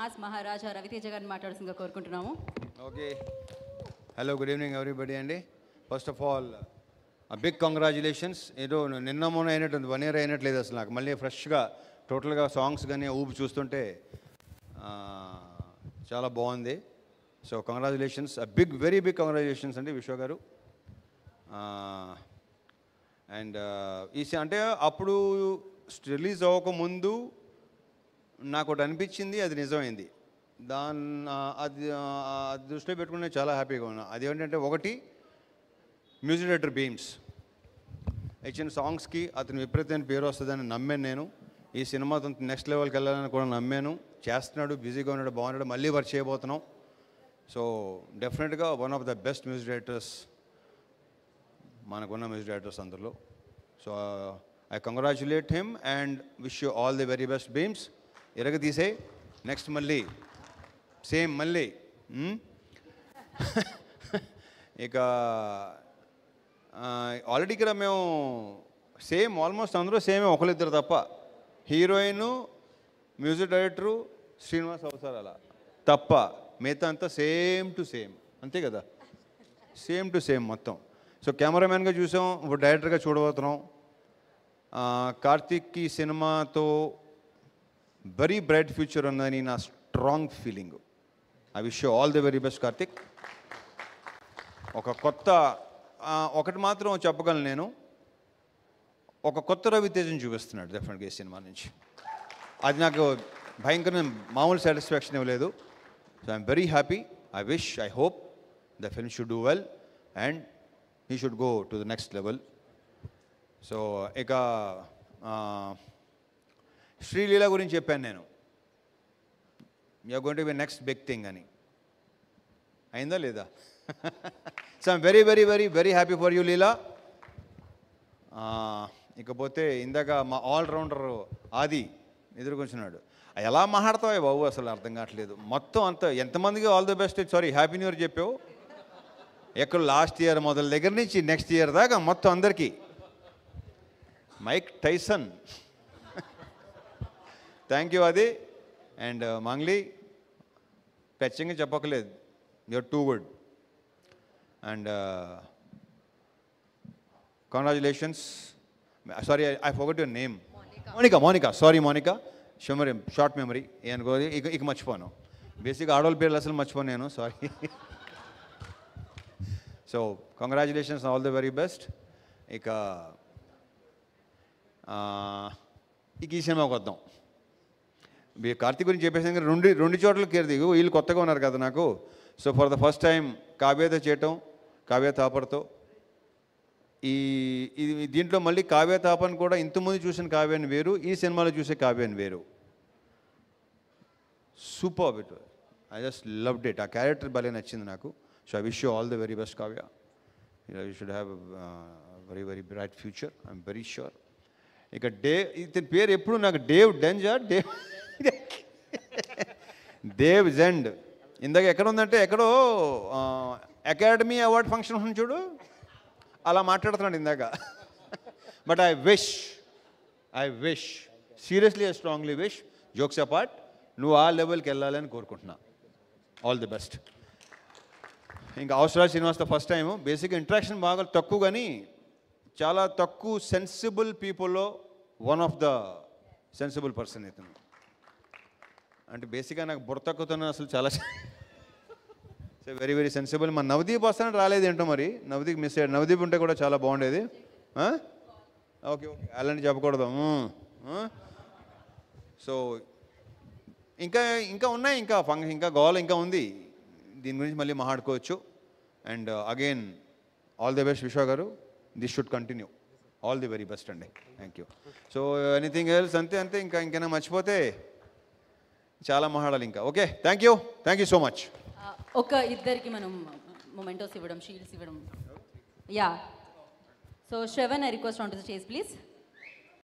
Mass మహారాజా రవితేజ గారిని మాట్లాడుతుందిగా కోరుకుంటున్నాము. Okay, hello, good evening everybody అండి. First of all big congratulations. ఏదో నిన్న మొన్న అయినట్టు 1 year అయినట్లేదు అసలు నాకు. మళ్ళీ ఫ్రెష్గా టోటల్గా సాంగ్స్ కానీ ఊపి చూస్తుంటే చాలా బాగుంది. So congratulations, big very big congratulations అండి విశ్వ గారు. అండ్ అంటే అప్పుడు రిలీజ్ అవ్వకముందు నాకు ఒకటి అనిపించింది, అది నిజమైంది. అది దృష్టిలో పెట్టుకుని చాలా హ్యాపీగా ఉన్నా. అది ఏంటంటే, ఒకటి మ్యూజిక్ డైరెక్టర్ బీమ్స్ ఇచ్చిన సాంగ్స్కి అతను విపరీతమైన పేరు వస్తుందని నమ్మాను నేను. ఈ సినిమాతో నెక్స్ట్ లెవెల్కి వెళ్ళాలని కూడా నమ్మాను. చేస్తున్నాడు, బిజీగా ఉన్నాడు, బాగున్నాడు, మళ్ళీ వర్క్ చేయబోతున్నాం. సో డెఫినెట్గా one of the best music directors మనకున్న మ్యూజిక్ డైరెక్టర్స్ అందరిలో. So I congratulate him and wish you all the very best Bheems. ఎరగ తీసే నెక్స్ట్ మళ్ళీ సేమ్ మళ్ళీ. ఇక ఆల్రెడీ ఇక్కడ మేము సేమ్ ఆల్మోస్ట్ అందరూ సేమే, ఒకరిద్దరు తప్ప. హీరోయిన్, మ్యూజిక్ డైరెక్టరు, శ్రీనివాస్ అవసరాల తప్ప మిగతా అంతా సేమ్ టు సేమ్, అంతే కదా, సేమ్ టు సేమ్ మొత్తం. సో కెమెరామెన్గా చూసాం, ఇప్పుడు డైరెక్టర్గా చూడబోతున్నాం. కార్తీక్కి సినిమాతో వెరీ బ్రైట్ ఫ్యూచర్ ఉందని నా strong feeling. I wish you all the very best Karthik. ఒకటి మాత్రం చెప్పగలను నేను, ఒక కొత్త రవితేజను చూపిస్తున్నాడు డెఫినెట్గా ఈ సినిమా నుంచి. అది నాకు భయంకరమైన మామూలు సాటిస్ఫాక్షన్ ఇవ్వలేదు. So I'm very happy. I wish, I hope the film should do well and he should go to the next level. So ఇక శ్రీలీల గురించి చెప్పాను నేను, you're going to be next big thing అని. అయిందా లేదా? So I'm very very very very happy for you Leela. ఇకపోతే ఇందాక మా ఆల్రౌండర్ ఆది ఎదురుకొచ్చినాడు. ఎలా మాట్లాడతావా బాబు, అసలు అర్థం కావట్లేదు. మొత్తం అంతా ఎంతమందికి all the best, sorry happy new year చెప్పావు. ఎక్కడ లాస్ట్ ఇయర్ మొదల దగ్గర నుంచి నెక్స్ట్ ఇయర్ దాకా మొత్తం అందరికీ. Mike Tyson. థ్యాంక్ యూ అది. అండ్ మంగ్లీ, ఖచ్చితంగా చెప్పక్కలేదు, you're too good. And congratulations. Sorry, I forgot your name. Monica. Sorry Monica, short memory అనుకో. ఇక మర్చిపోను. బేసిక్గా ఆడవాళ్ళ పేర్లు అసలు మర్చిపోను నేను, sorry. So congratulations, all the very best. ఇక ఈ సినిమాకి వద్దాం. కార్తీక్ గురించి చెప్పేసి రెండు చోట్ల కేర్ది, వీళ్ళు కొత్తగా ఉన్నారు కదా నాకు. So for the first time కావ్యతో చేయటం, కావ్య తాపర్తో. దీంట్లో మళ్ళీ కావ్య తాపన్ కూడా ఇంతకుముందు చూసిన కావ్యాన్ని వేరు, ఈ సినిమాలో చూసే కావ్యాన్ని వేరు. Super it. I just loved it. ఆ క్యారెక్టర్ భలే నచ్చింది నాకు. So I wish you all the very best Kavya. You should have very very bright future, I'm very sure. ఇక ఇతని పేరు ఎప్పుడు నాకు డేవ్ డెంజర్, దేవ్ జెండ్. ఇందాక ఎక్కడ ఉందంటే, ఎక్కడో అకాడమీ అవార్డ్ ఫంక్షన్ ఉంది చూడు, అలా మాట్లాడుతున్నాడు ఇందాక. But I wish seriously, I strongly wish, jokes apart, నువ్వు ఆ లెవెల్కి వెళ్ళాలని కోరుకుంటున్నా. All the best. ఇంకా అవసరాలు శ్రీనివాస్తో ఫస్ట్ టైం. బేసిక్గా ఇంట్రాక్షన్ బాగా తక్కువ, కానీ చాలా తక్కువ సెన్సిబుల్ పీపుల్లో one of the sensible person ఇతను. అంటే బేసిక్గా నాకు బుర్ర తక్కువతో అసలు చాలా వెరీ వెరీ సెన్సిబుల్. మన నవదీప్ వస్తానని రాలేదు ఏంటో మరి, నవదీప్ మిస్ అయ్యాడు. నవదీప్ ఉంటే కూడా చాలా బాగుండేది. ఓకే అలాంటి చెప్పకూడదు. సో ఇంకా ఉన్నాయి, ఇంకా గోల్ ఇంకా ఉంది. దీని గురించి మళ్ళీ మాట్లాడుకోవచ్చు. And again all the best Vishwa garu. This should continue. All the very best అండి. Thank you. So anything else? అంతే. ఇంకైనా మర్చిపోతే చాలా మాట్లాడాలి ఇంకా. Okay, thank you so much. ఒక ఇద్దరికి మనం మొమెంటోస్ ఇవ్వడం, షీల్డ్స్ ఇవ్వడం. Yeah, so Shravan, I request on to the stage please.